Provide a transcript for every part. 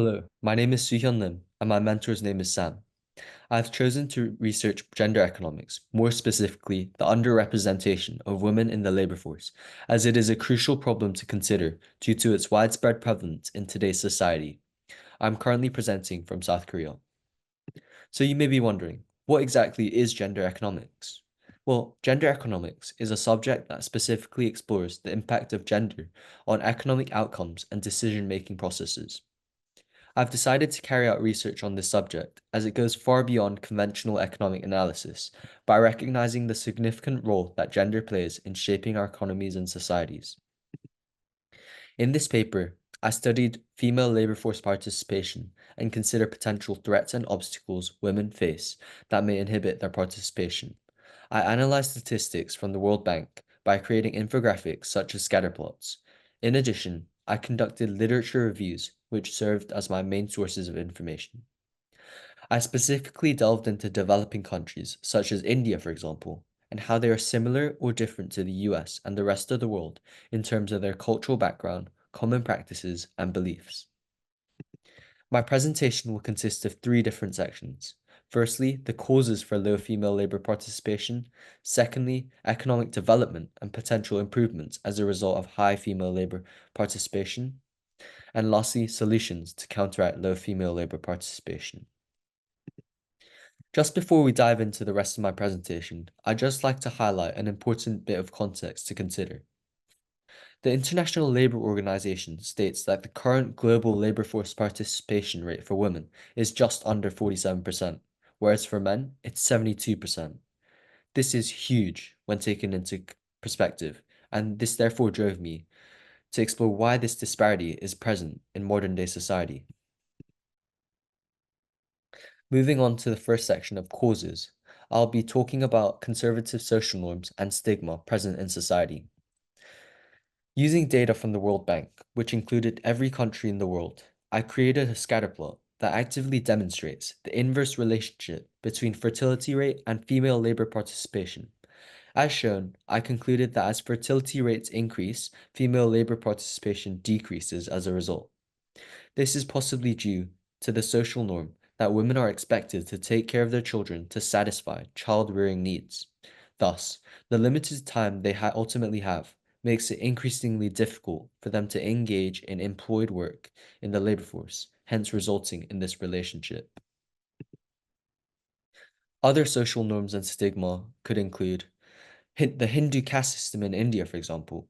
Hello, my name is Soo Hyun Lim, and my mentor's name is Sam. I've chosen to research gender economics, more specifically, the underrepresentation of women in the labor force, as it is a crucial problem to consider due to its widespread prevalence in today's society. I'm currently presenting from South Korea. So you may be wondering, what exactly is gender economics? Well, gender economics is a subject that specifically explores the impact of gender on economic outcomes and decision-making processes. I've decided to carry out research on this subject as it goes far beyond conventional economic analysis by recognizing the significant role that gender plays in shaping our economies and societies. In this paper, I studied female labor force participation and consider potential threats and obstacles women face that may inhibit their participation. I analyzed statistics from the World Bank by creating infographics such as scatter plots. In addition, I conducted literature reviews, which served as my main sources of information. I specifically delved into developing countries, such as India, for example, and how they are similar or different to the US and the rest of the world in terms of their cultural background, common practices, and beliefs. My presentation will consist of three different sections. Firstly, the causes for low female labor participation. Secondly, economic development and potential improvements as a result of high female labor participation. And lastly, solutions to counteract low female labor participation. Just before we dive into the rest of my presentation, I'd just like to highlight an important bit of context to consider. The International Labour Organization states that the current global labor force participation rate for women is just under 47%, whereas for men, it's 72%. This is huge when taken into perspective, and this therefore drove me to explore why this disparity is present in modern day society. Moving on to the first section of causes, I'll be talking about conservative social norms and stigma present in society. Using data from the World Bank, which included every country in the world, I created a scatterplot that actively demonstrates the inverse relationship between fertility rate and female labor participation. As shown, I concluded that as fertility rates increase, female labor participation decreases as a result. This is possibly due to the social norm that women are expected to take care of their children to satisfy child-rearing needs. Thus, the limited time they ultimately have makes it increasingly difficult for them to engage in employed work in the labor force, hence resulting in this relationship. Other social norms and stigma could include the Hindu caste system in India, for example,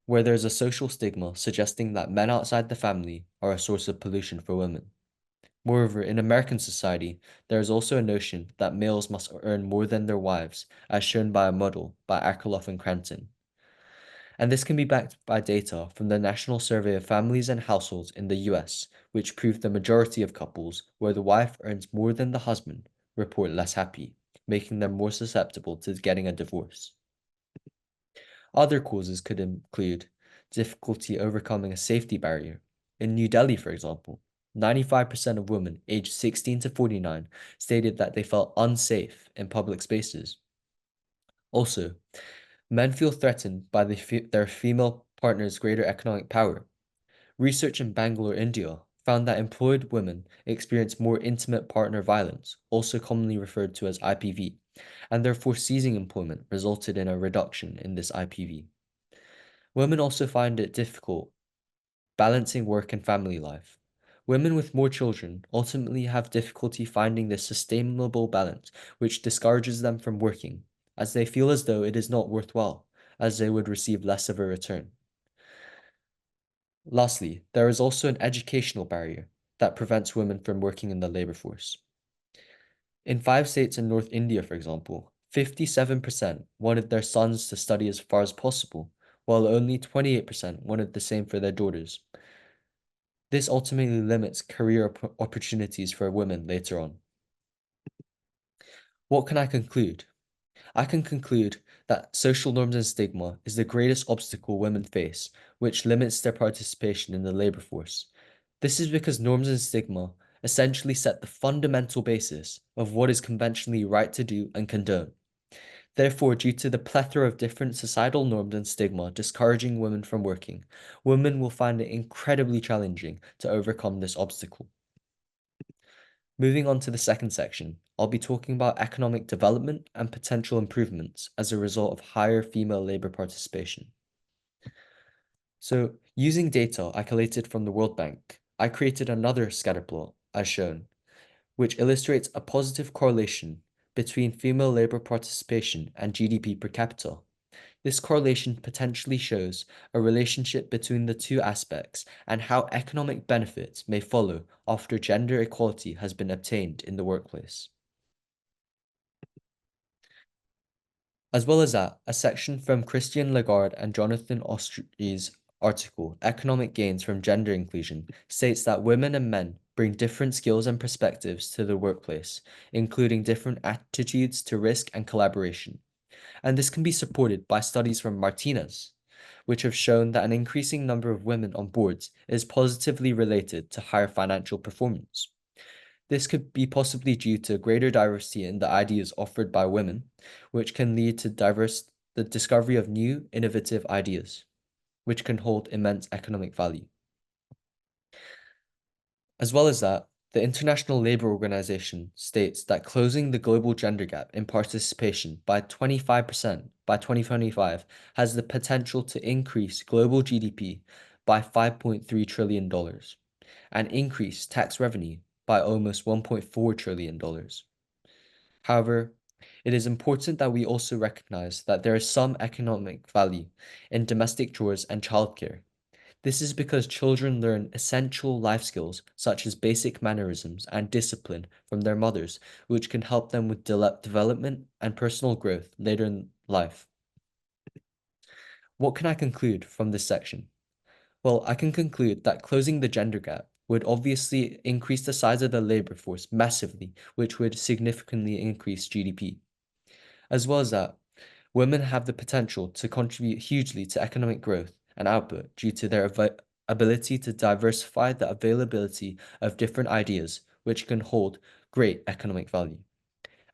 where there's a social stigma suggesting that men outside the family are a source of pollution for women. Moreover, in American society, there is also a notion that males must earn more than their wives, as shown by a model by Akerlof and Crampton. And this can be backed by data from the National Survey of Families and Households in the US, which proved the majority of couples where the wife earns more than the husband report less happy, making them more susceptible to getting a divorce. Other causes could include difficulty overcoming a safety barrier. In New Delhi, for example, 95% of women aged 16 to 49 stated that they felt unsafe in public spaces. Also, men feel threatened by their female partner's greater economic power. Research in Bangalore, India, found that employed women experience more intimate partner violence, also commonly referred to as IPV, and therefore ceasing employment resulted in a reduction in this IPV. Women also find it difficult balancing work and family life. Women with more children ultimately have difficulty finding this sustainable balance, which discourages them from working, as they feel as though it is not worthwhile, as they would receive less of a return. Lastly, there is also an educational barrier that prevents women from working in the labor force. In 5 states in North India, for example, 57% wanted their sons to study as far as possible, while only 28% wanted the same for their daughters. This ultimately limits career opportunities for women later on. What can I conclude? I can conclude that social norms and stigma is the greatest obstacle women face, which limits their participation in the labor force. This is because norms and stigma essentially set the fundamental basis of what is conventionally right to do and condone. Therefore, due to the plethora of different societal norms and stigma discouraging women from working, women will find it incredibly challenging to overcome this obstacle. Moving on to the second section, I'll be talking about economic development and potential improvements as a result of higher female labor participation. So, using data I collated from the World Bank, I created another scatterplot, as shown, which illustrates a positive correlation between female labor participation and GDP per capita. This correlation potentially shows a relationship between the two aspects and how economic benefits may follow after gender equality has been obtained in the workplace. As well as that, a section from Christian Lagarde and Jonathan Ostrey's article, Economic Gains from Gender Inclusion, states that women and men bring different skills and perspectives to the workplace, including different attitudes to risk and collaboration. And this can be supported by studies from Martinez, which have shown that an increasing number of women on boards is positively related to higher financial performance. This could be possibly due to greater diversity in the ideas offered by women, which can lead to the discovery of new, innovative ideas, which can hold immense economic value. As well as that, the International Labour Organization states that closing the global gender gap in participation by 25% by 2025 has the potential to increase global GDP by $5.3 trillion and increase tax revenue by almost $1.4 trillion. However, it is important that we also recognize that there is some economic value in domestic chores and childcare. This is because children learn essential life skills such as basic mannerisms and discipline from their mothers, which can help them with development and personal growth later in life. What can I conclude from this section? Well, I can conclude that closing the gender gap would obviously increase the size of the labor force massively, which would significantly increase GDP. As well as that, women have the potential to contribute hugely to economic growth and output due to their ability to diversify the availability of different ideas, which can hold great economic value.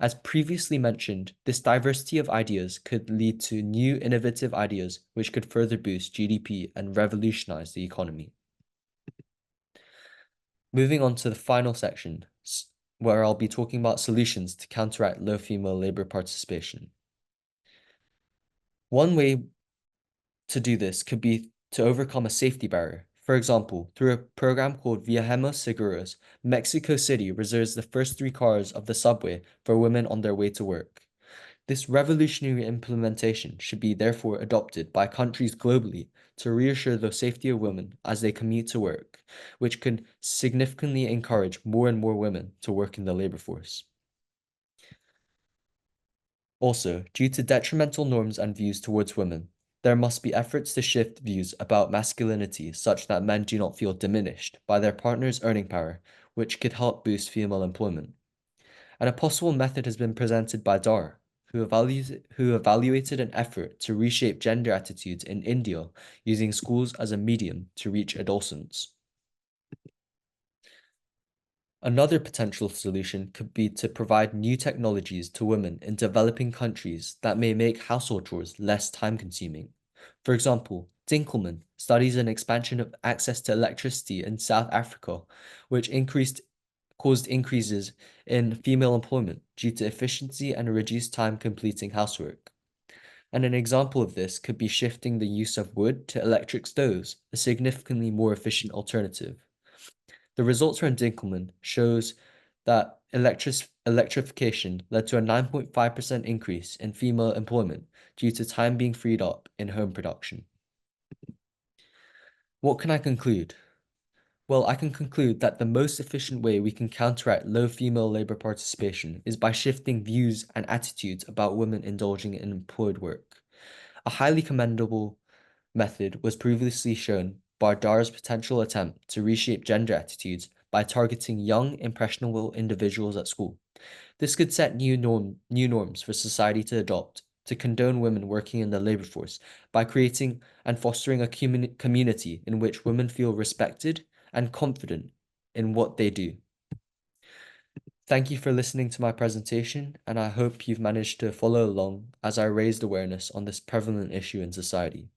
As previously mentioned, this diversity of ideas could lead to new innovative ideas which could further boost GDP and revolutionize the economy. Moving on to the final section, where I'll be talking about solutions to counteract low female labor participation. One way to do this could be to overcome a safety barrier. For example, through a program called Viajemos Seguros, Mexico City reserves the first 3 cars of the subway for women on their way to work. This revolutionary implementation should be therefore adopted by countries globally to reassure the safety of women as they commute to work, which could significantly encourage more and more women to work in the labor force. Also, due to detrimental norms and views towards women, there must be efforts to shift views about masculinity such that men do not feel diminished by their partner's earning power, which could help boost female employment. And a possible method has been presented by Dar, who evaluated an effort to reshape gender attitudes in India using schools as a medium to reach adolescents. Another potential solution could be to provide new technologies to women in developing countries that may make household chores less time-consuming. For example, Dinkelman studies an expansion of access to electricity in South Africa, which caused increases in female employment due to efficiency and reduced time completing housework. And an example of this could be shifting the use of wood to electric stoves, a significantly more efficient alternative. The results from Dinkelman shows that electrification led to a 9.5% increase in female employment due to time being freed up in home production. What can I conclude? Well, I can conclude that the most efficient way we can counteract low female labor participation is by shifting views and attitudes about women indulging in employed work. A highly commendable method was previously shown by Dar's potential attempt to reshape gender attitudes by targeting young, impressionable individuals at school. This could set new norms for society to adopt to condone women working in the labor force by creating and fostering a community in which women feel respected and confident in what they do. Thank you for listening to my presentation, and I hope you've managed to follow along as I raised awareness on this prevalent issue in society.